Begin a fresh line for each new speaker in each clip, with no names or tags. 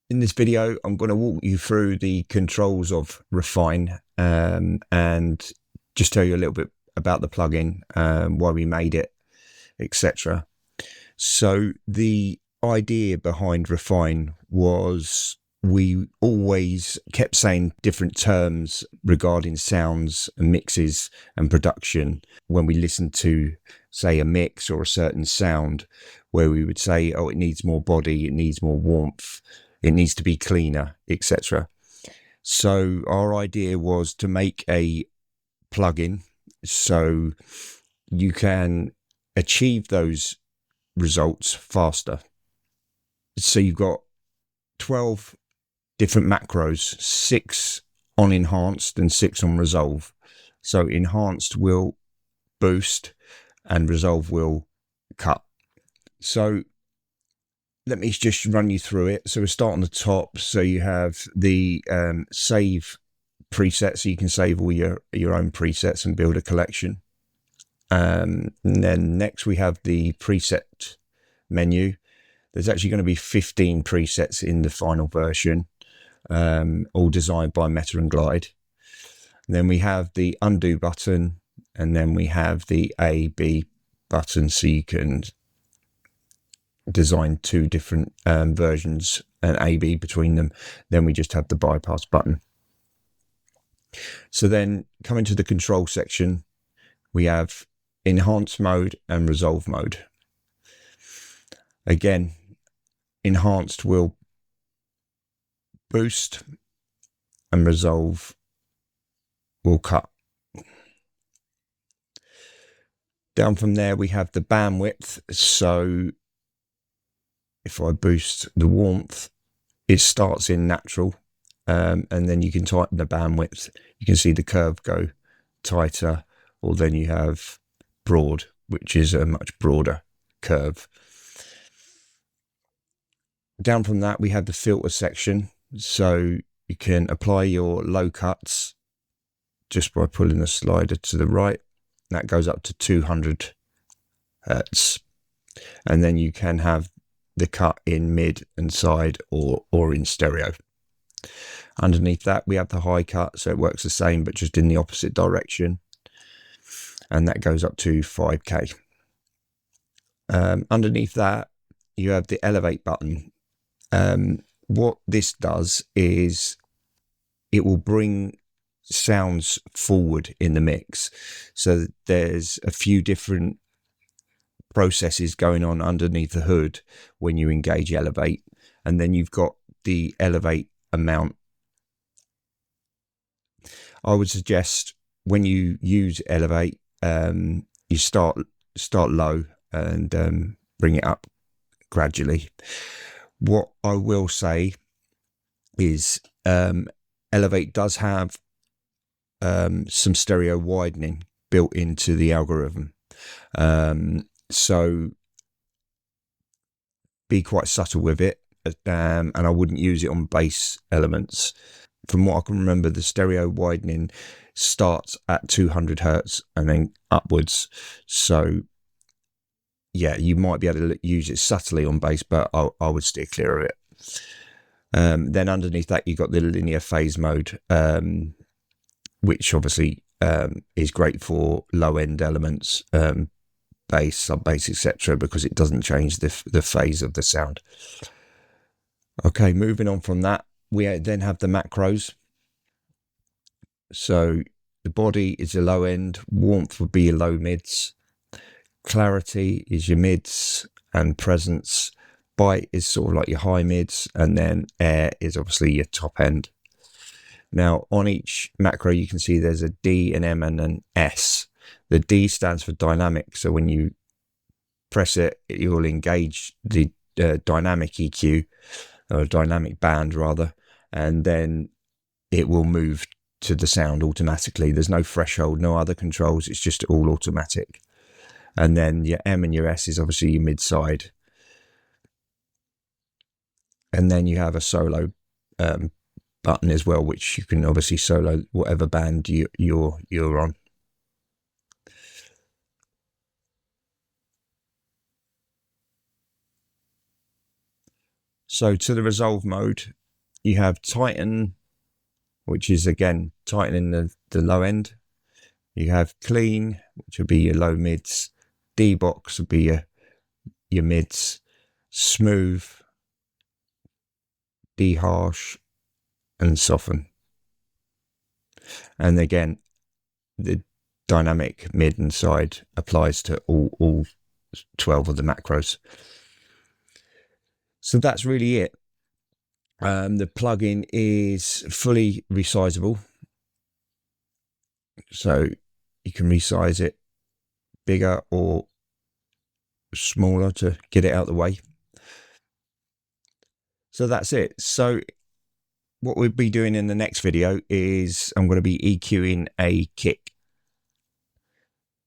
In this video, I'm going to walk you through the controls of Refine and just tell you a little bit about the plugin, why we made it, etc. So the idea behind Refine was we always kept saying different terms regarding sounds and mixes and production when we listened to, say, a mix or a certain sound, where we would say, oh, it needs more body, it needs more warmth, it needs to be cleaner, etc. So our idea was to make a plugin so you can achieve those results faster. So you've got 12 different macros, 6 on enhanced and 6 on resolve. So enhanced will boost and resolve will cut. So let me just run you through it. So we'll start on the top. So you have the save preset, so you can save all your own presets and build a collection. And then next we have the preset menu. There's actually going to be 15 presets in the final version, all designed by Metta and Glyde. And then we have the undo button, and then we have the A/B button, so you can design 2 different versions and A/B between them. Then we just have the bypass button. So then coming to the control section, we have enhanced mode and resolve mode. Again, enhanced will boost and resolve will cut. Down from there we have the bandwidth. So if I boost the warmth, it starts in natural, and then you can tighten the bandwidth. You can see the curve go tighter, or then you have broad, which is a much broader curve. Down from that we have the filter section, so you can apply your low cuts just by pulling the slider to the right. That goes up to 200 hertz, and then you can have the cut in mid and side or in stereo. Underneath that we have the high cut, so it works the same but just in the opposite direction, and that goes up to 5k. Underneath that you have the elevate button. What this does is it will bring sounds forward in the mix. So there's a few different processes going on underneath the hood when you engage elevate, and then you've got the elevate amount. I would suggest when you use elevate, you start low and bring it up gradually. What I will say is elevate does have some stereo widening built into the algorithm, so be quite subtle with it, and I wouldn't use it on bass elements. From what I can remember, the stereo widening starts at 200 hertz and then upwards, so yeah, you might be able to use it subtly on bass, but I would steer clear of it. Then underneath that you've got the linear phase mode, which obviously is great for low end elements, bass, sub bass, etc., because it doesn't change the phase of the sound. Okay, moving on from that, we then have the macros. So the body is a low end, warmth would be your low mids, clarity is your mids, and presence, bite is sort of like your high mids, and then air is obviously your top end. Now on each macro you can see there's a D, an M and an S. The D stands for dynamic, so when you press it, it will engage the dynamic EQ, or dynamic band rather, and then it will move to the sound automatically. There's no threshold, no other controls, it's just all automatic. And then your M and your S is obviously your mid side, and then you have a solo button as well, which you can obviously solo whatever band you're on. So to the resolve mode, you have tighten, which is again tightening the low end. You have clean, which would be your low mids. D-box would be your mids. Smooth, de-harsh, and soften. And again, the dynamic mid and side applies to all 12 of the macros. So that's really it. The plugin is fully resizable, so you can resize it bigger or smaller to get it out of the way. So that's it. So what we'll be doing in the next video is I'm going to be EQing a kick.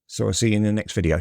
So I'll see you in the next video.